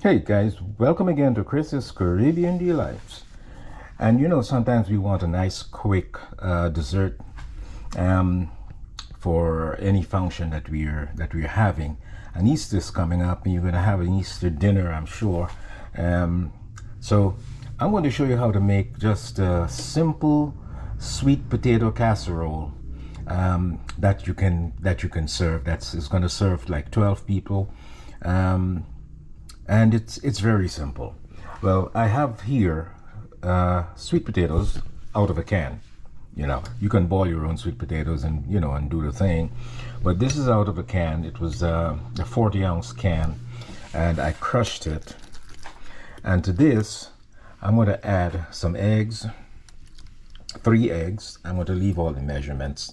Hey guys, welcome again to Chris's Caribbean Delights. And sometimes we want a nice quick dessert um, for any function that we're having. And Easter's coming up, and you're going to have an Easter dinner, I'm sure. So I'm going to show you how to make just a simple sweet potato casserole that you can serve. It's going to serve like 12 people. And it's very simple. Well, I have here sweet potatoes out of a can. You can boil your own sweet potatoes and do the thing, but this is out of a can. It was a 40-ounce can, and I crushed it. And to this, I'm going to add some eggs, 3 eggs. I'm going to leave all the measurements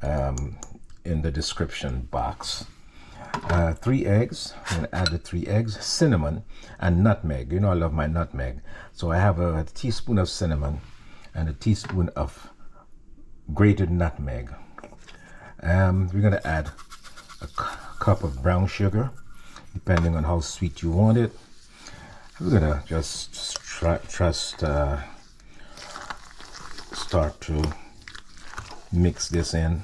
in the description box. 3 eggs. I'm going to add the 3 eggs, cinnamon, and nutmeg. I love my nutmeg. So I have a teaspoon of cinnamon and a teaspoon of grated nutmeg. We're going to add a cup of brown sugar, depending on how sweet you want it. We're going to just start to mix this in.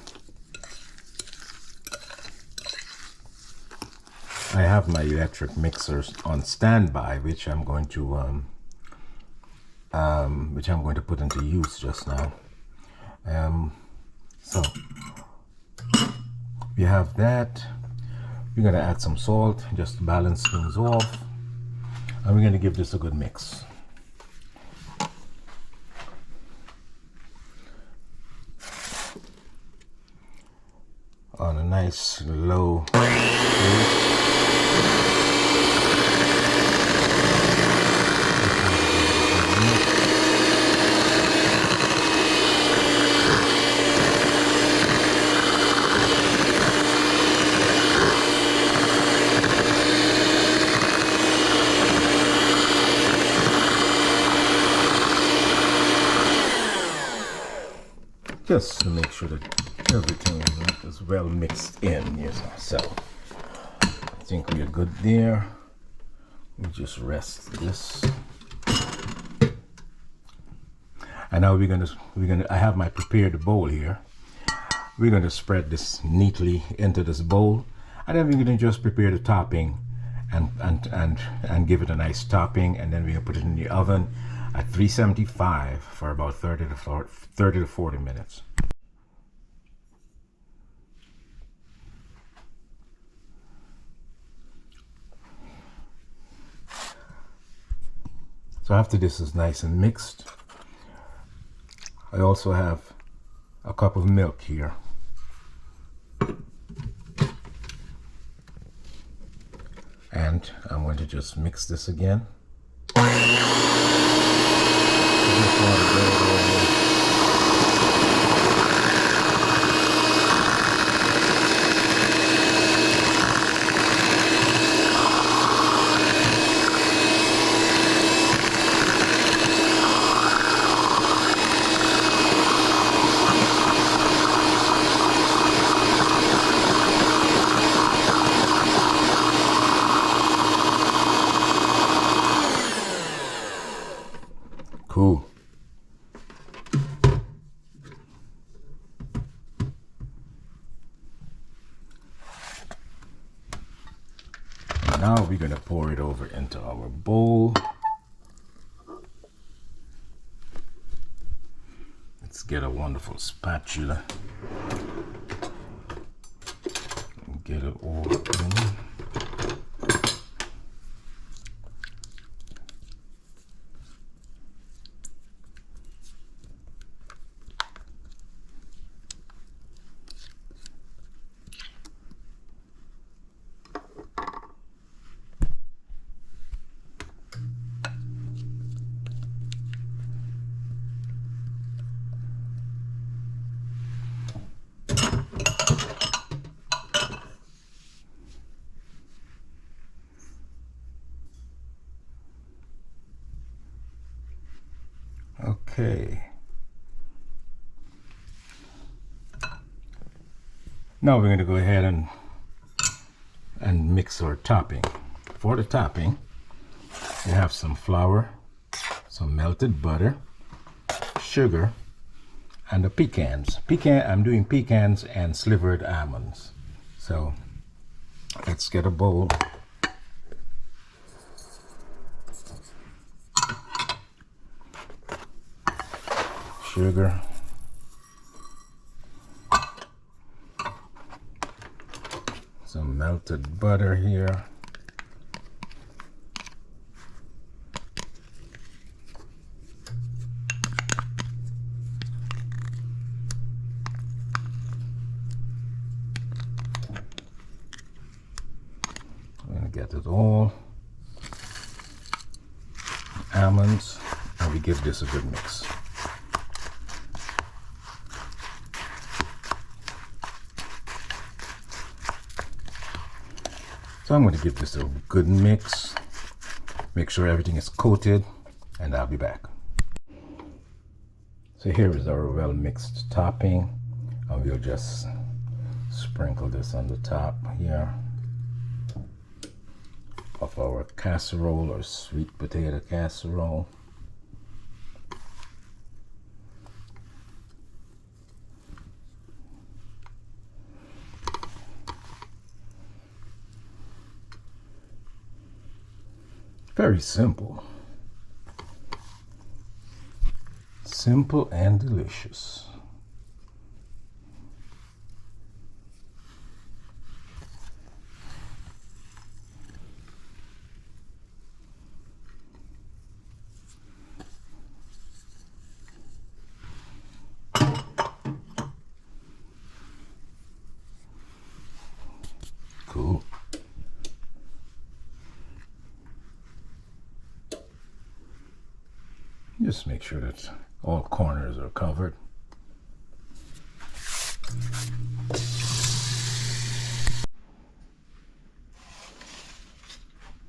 I have my electric mixers on standby, which I'm going to put into use just now. So we have that. We're going to add some salt just to balance things off, and we're going to give this a good mix. On a nice low heat. Just to make sure that everything is well mixed in. So I think we are good there. We just rest this, and now we're gonna. I have my prepared bowl here. We're gonna spread this neatly into this bowl, and then we're gonna just prepare the topping, and give it a nice topping, and then we're gonna put it in the oven at 375 for about 30 to 40 minutes. So after this is nice and mixed, I also have a cup of milk here. And I'm going to just mix this again. Cool. Now we're going to pour it over into our bowl. Let's get a wonderful spatula and get it all in. Okay. Now we're going to go ahead and mix our topping. For the topping, You have some flour, some melted butter, sugar, and the pecans. I'm doing pecans and slivered almonds. So let's get a bowl. Sugar. Some melted butter here. I'm going to get it all. Almonds, and we give this a good mix. So I'm going to give this a good mix, make sure everything is coated, and I'll be back. So here is our well mixed topping, and we'll just sprinkle this on the top here of our casserole or sweet potato casserole. Very simple. Simple and delicious. Cool. Just make sure that all corners are covered.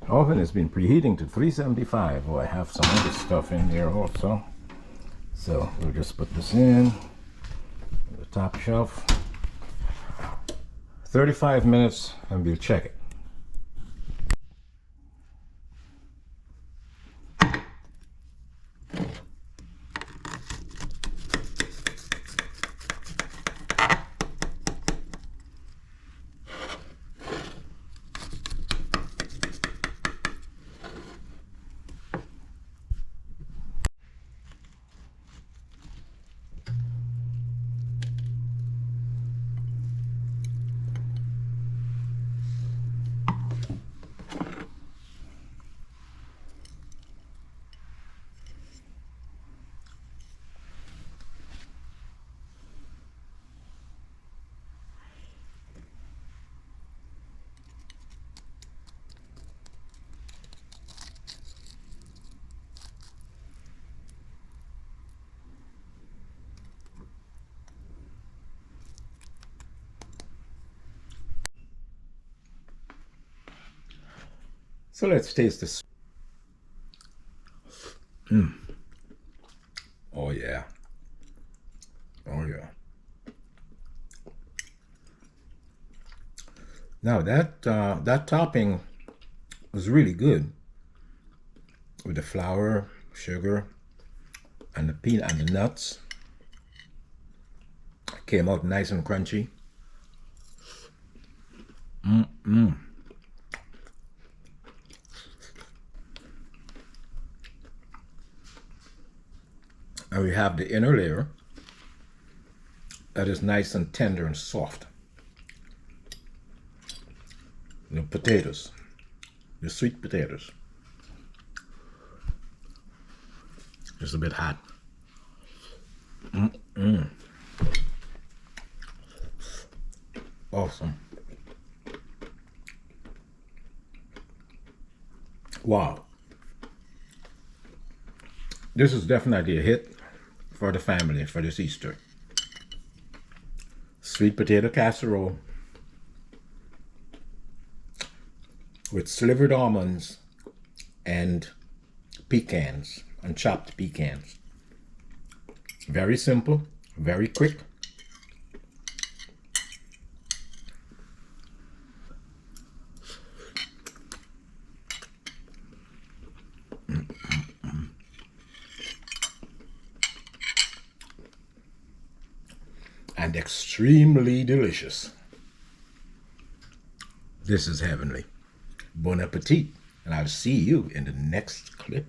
Oven has been preheating to 375. Oh, I have some other stuff in there also. So we'll just put this in the top shelf. 35 minutes and we'll check it. So let's taste this. Oh yeah. Oh yeah. Now that topping was really good with the flour, sugar, and the peanut and the nuts. Came out nice and crunchy. And we have the inner layer that is nice and tender and soft. The potatoes, the sweet potatoes. Just a bit hot. Awesome. Wow. This is definitely a hit for the family for this Easter. Sweet potato casserole with slivered almonds and pecans and chopped pecans. Very simple, very quick. and extremely delicious. This is heavenly. Bon appetit, and I'll see you in the next clip.